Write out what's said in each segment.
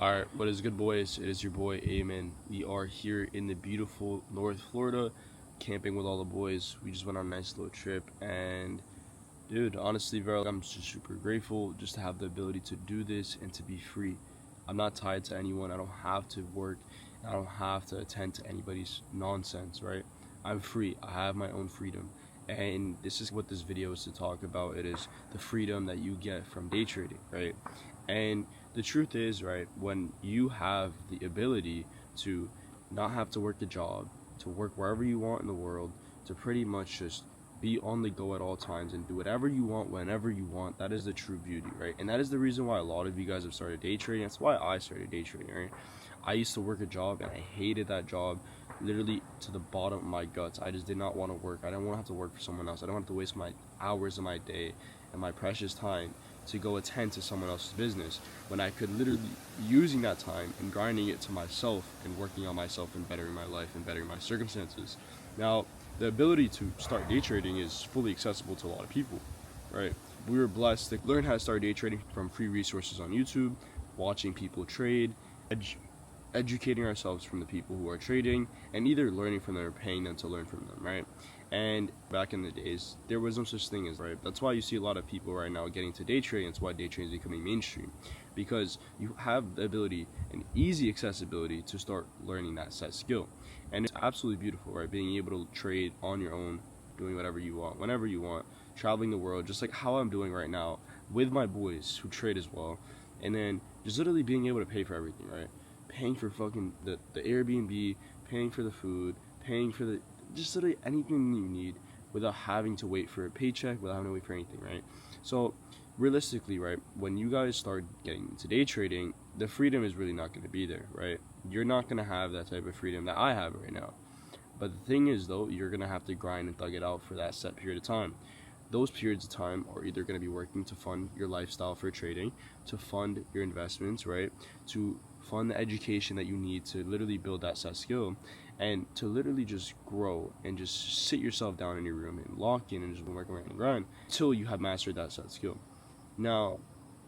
Alright, what is good, boys? It is your boy Amen. We are here in the beautiful North Florida, camping with all the boys. We just went on a nice little trip, and dude, honestly, bro, I'm just super grateful just to have the ability to do this and to be free. I'm not tied to anyone. I don't have to work. I don't have to attend to anybody's nonsense, right? I'm free. I have my own freedom. And this is what this video is to talk about. It is the freedom that you get from day trading, right? And the truth is, right, when you have the ability to not have to work a job, to work wherever you want in the world, to pretty much just be on the go at all times and do whatever you want whenever you want, that is the true beauty, right? And that is the reason why a lot of you guys have started day trading. That's why I started day trading, right? I used to work a job and I hated that job literally to the bottom of my guts. I just did not want to work. I didn't want to have to work for someone else. I don't have to waste my hours of my day and my precious time to go attend to someone else's business when I could literally using that time and grinding it to myself and working on myself and bettering my life and bettering my circumstances. Now, the ability to start day trading is fully accessible to a lot of people, right? We were blessed to learn how to start day trading from free resources on YouTube, watching people trade, educating ourselves from the people who are trading, and either learning from them or paying them to learn from them, right? And back in the days, there was no such thing as, right? That's why you see a lot of people right now getting to day trading. That's why day trading is becoming mainstream, because you have the ability and easy accessibility to start learning that set skill. And it's absolutely beautiful, right? Being able to trade on your own, doing whatever you want, whenever you want, traveling the world, just like how I'm doing right now with my boys who trade as well. And then just literally being able to pay for everything, right? Paying for fucking the Airbnb, paying for the food, paying for the just literally anything you need without having to wait for a paycheck, without having to wait for anything, right? So realistically, right, when you guys start getting into day trading, the freedom is really not going to be there, right? You're not going to have that type of freedom that I have right now. But the thing is, though, you're going to have to grind and thug it out for that set period of time. Those periods of time are either going to be working to fund your lifestyle for trading, to fund your investments, right? To fund the education that you need to literally build that set skill, and to literally just grow and just sit yourself down in your room and lock in and just work and grind until you have mastered that set skill. Now,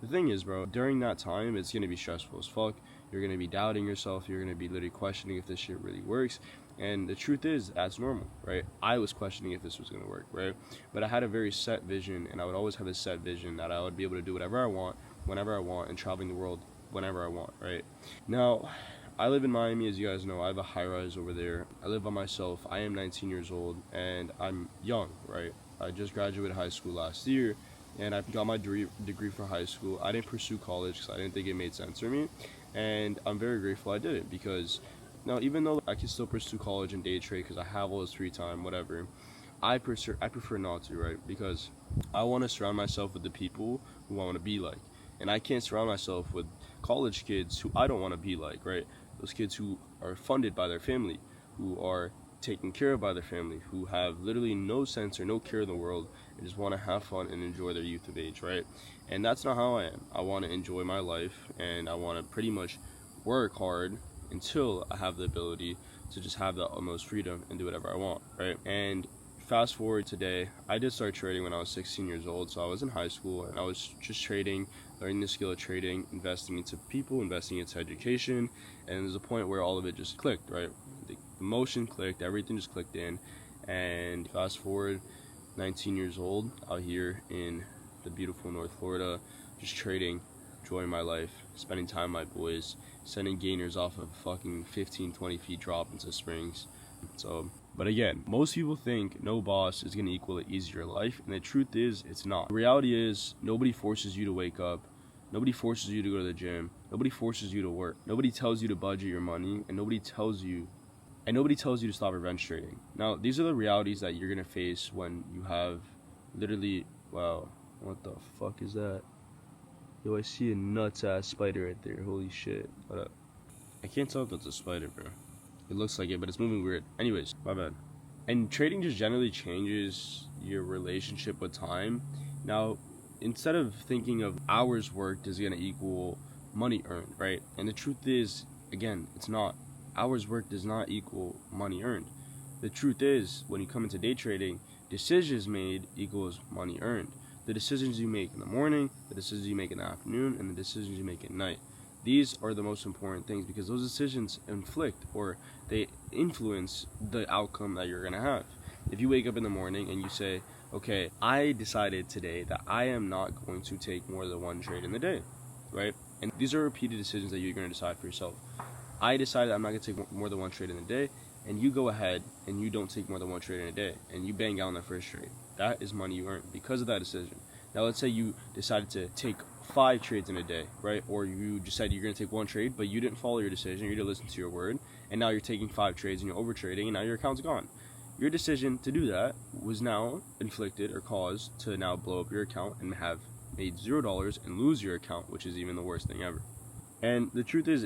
the thing is, bro, during that time, it's going to be stressful as fuck. You're going to be doubting yourself. You're going to be literally questioning if this shit really works. And the truth is, that's normal, right? I was questioning if this was going to work, right? But I had a very set vision, and I would always have a set vision that I would be able to do whatever I want, whenever I want, and traveling the world whenever I want, right? Now, I live in Miami, as you guys know. I have a high rise over there. I live by myself. I am 19 years old, and I'm young, right? I just graduated high school last year, and I got my degree for high school. I didn't pursue college because I didn't think it made sense for me, and I'm very grateful I did it, because now, even though I can still pursue college and day trade because I have all this free time, whatever, I prefer not to, right? Because I want to surround myself with the people who I want to be like, and I can't surround myself with college kids who I don't want to be like, right? Those kids who are funded by their family, who are taken care of by their family, who have literally no sense or no care in the world and just want to have fun and enjoy their youth of age, right? And that's not how I am. I want to enjoy my life, and I want to pretty much work hard until I have the ability to just have the utmost freedom and do whatever I want, right? And fast forward today, I did start trading when I was 16 years old, so I was in high school and I was just trading, learning the skill of trading, investing into people, investing into education, and there's a point where all of it just clicked, right? The motion clicked, everything just clicked in, and fast forward, 19 years old, out here in the beautiful North Florida, just trading, enjoying my life, spending time with my boys, sending gainers off of fucking 15, 20 feet drop into springs. So, but again, most people think no boss is going to equal an easier life, and the truth is, it's not. The reality is, nobody forces you to wake up. Nobody forces you to go to the gym. Nobody forces you to work. Nobody tells you to budget your money, and nobody tells you to stop revenge trading. Now, these are the realities that you're going to face when you have literally, wow, what the fuck is that? Yo, I see a nuts ass spider right there. Holy shit. What up? I can't tell if that's a spider, bro. It looks like it, but it's moving weird. Anyways, my bad. And trading just generally changes your relationship with time. Now, instead of thinking of hours worked is going to equal money earned, right? And the truth is, again, it's not. Hours worked does not equal money earned. The truth is, when you come into day trading, decisions made equals money earned. The decisions you make in the morning, the decisions you make in the afternoon, and the decisions you make at night. These are the most important things because those decisions inflict or they influence the outcome that you're going to have. If you wake up in the morning and you say, okay, I decided today that I am not going to take more than one trade in the day, right? And these are repeated decisions that you're going to decide for yourself. I decided I'm not going to take more than one trade in a day, and you go ahead and you don't take more than one trade in a day, and you bang out on that first trade. That is money you earned because of that decision. Now, let's say you decided to take 5 trades in a day, right? Or you decided you're going to take one trade, but you didn't follow your decision, you didn't listen to your word, and now you're taking 5 trades and you're over trading, and now your account's gone. Your decision to do that was now inflicted or caused to now blow up your account and have made $0 and lose your account, which is even the worst thing ever. And the truth is,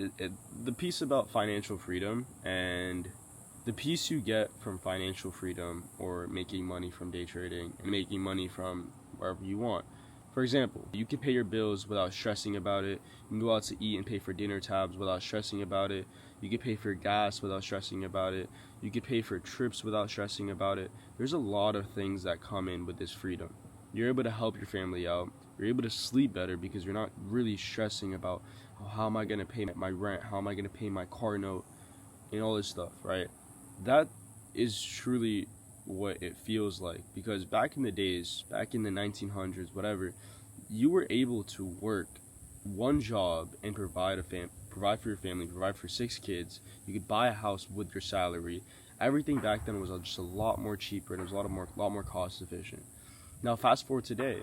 the piece about financial freedom and the piece you get from financial freedom or making money from day trading and making money from wherever you want. For example, you can pay your bills without stressing about it. You can go out to eat and pay for dinner tabs without stressing about it. You can pay for gas without stressing about it. You can pay for trips without stressing about it. There's a lot of things that come in with this freedom. You're able to help your family out. You're able to sleep better because you're not really stressing about, oh, how am I going to pay my rent? How am I going to pay my car note? And all this stuff, right? That is truly what it feels like, because back in the days, back in the 1900s, whatever, you were able to work one job and provide for your family, provide for 6 kids. You could buy a house with your salary. Everything back then was just a lot more cheaper, and it was a lot more cost efficient. Now fast forward today,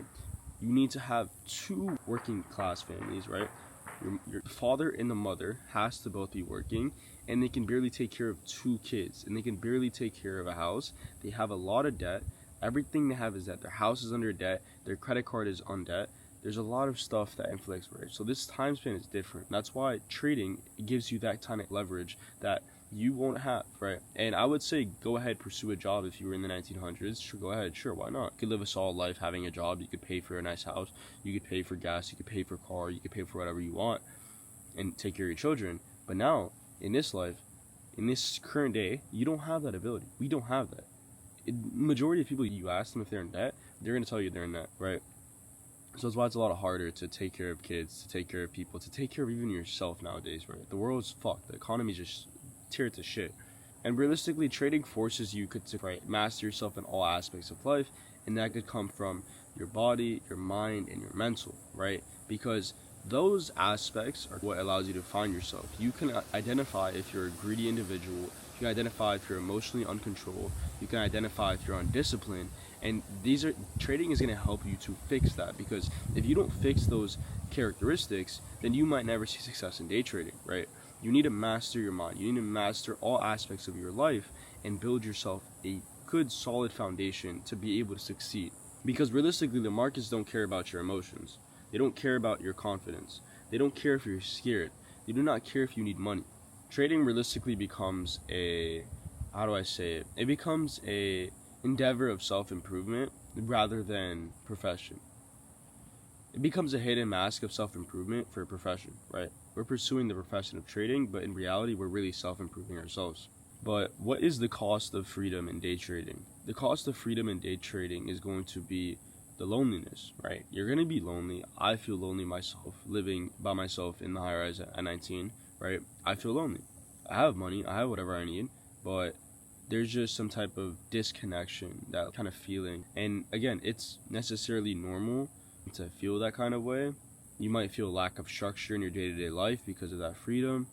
you need to have 2 working class families, right? Your father and the mother has to both be working, and they can barely take care of 2 kids, and they can barely take care of a house. They have a lot of debt. Everything they have is debt. Their house is under debt. Their credit card is on debt. There's a lot of stuff that inflicts, right? So this time span is different. That's why trading gives you that kind of leverage that you won't have, right? And I would say go ahead, pursue a job. If you were in the 1900s, sure, go ahead, sure, why not? You could live a solid life having a job. You could pay for a nice house. You could pay for gas. You could pay for a car. You could pay for whatever you want and take care of your children. But now, in this life, in this current day, you don't have that ability. We don't have that. Majority of people, you ask them if they're in debt, they're going to tell you they're in debt, right? So that's why it's a lot harder to take care of kids, to take care of people, to take care of even yourself nowadays, right? The world's fucked. The economy's just teared to shit. And realistically, trading forces you to master yourself in all aspects of life, and that could come from your body, your mind, and your mental, right? Because those aspects are what allows you to find yourself. You can identify if you're a greedy individual. You can identify if you're emotionally uncontrolled. You can identify if you're undisciplined. And trading is going to help you to fix that, because if you don't fix those characteristics, then you might never see success in day trading, right? You need to master your mind. You need to master all aspects of your life and build yourself a good, solid foundation to be able to succeed. Because realistically, the markets don't care about your emotions. They don't care about your confidence. They don't care if you're scared. They do not care if you need money. Trading realistically becomes it becomes a endeavor of self-improvement rather than profession. It becomes a hidden mask of self-improvement for a profession, right? We're pursuing the profession of trading, but in reality, we're really self-improving ourselves. But what is the cost of freedom in day trading? The cost of freedom in day trading is going to be the loneliness, right? You're going to be lonely. I feel lonely myself, living by myself in the high rise at 19, right? I feel lonely. I have money, I have whatever I need, but there's just some type of disconnection, that kind of feeling. And again, it's necessarily normal to feel that kind of way. You might feel lack of structure in your day-to-day life because of that freedom.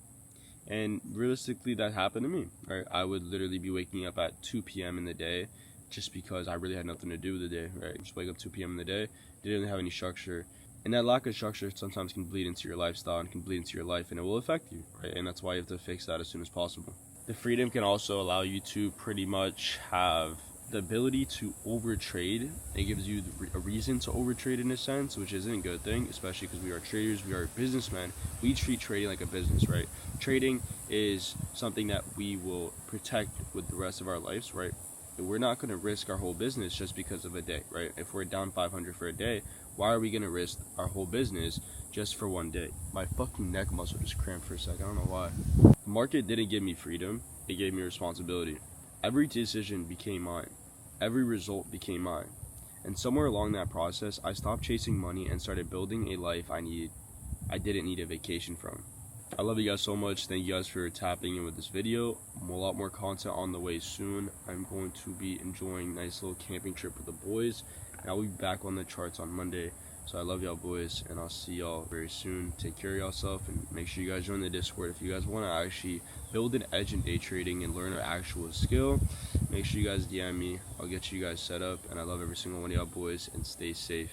And realistically, that happened to me, right? I would literally be waking up at 2 p.m. in the day just because I really had nothing to do with the day, right? Just wake up 2 p.m. in the day, didn't have any structure. And that lack of structure sometimes can bleed into your lifestyle and can bleed into your life, and it will affect you, right? And that's why you have to fix that as soon as possible. The freedom can also allow you to pretty much have the ability to overtrade. It gives you a reason to overtrade in a sense, which isn't a good thing, especially because we are traders, we are businessmen. We treat trading like a business, right? Trading is something that we will protect with the rest of our lives, right? We're not going to risk our whole business just because of a day, right? If we're down 500 for a day, why are we going to risk our whole business just for one day? My fucking neck muscle just cramped for a second. I don't know why. The market didn't give me freedom. It gave me responsibility. Every decision became mine. Every result became mine. And somewhere along that process, I stopped chasing money and started building a life I needed I didn't need a vacation from. I love you guys so much. Thank you guys for tapping in with this video. A lot more content on the way soon. I'm going to be enjoying a nice little camping trip with the boys, and I'll be back on the charts on Monday. So I love y'all boys, and I'll see y'all very soon. Take care of yourself, and make sure you guys join the Discord if you guys want to actually build an edge in day trading and learn an actual skill. Make sure you guys DM me. I'll get you guys set up, and I love every single one of y'all boys, and stay safe.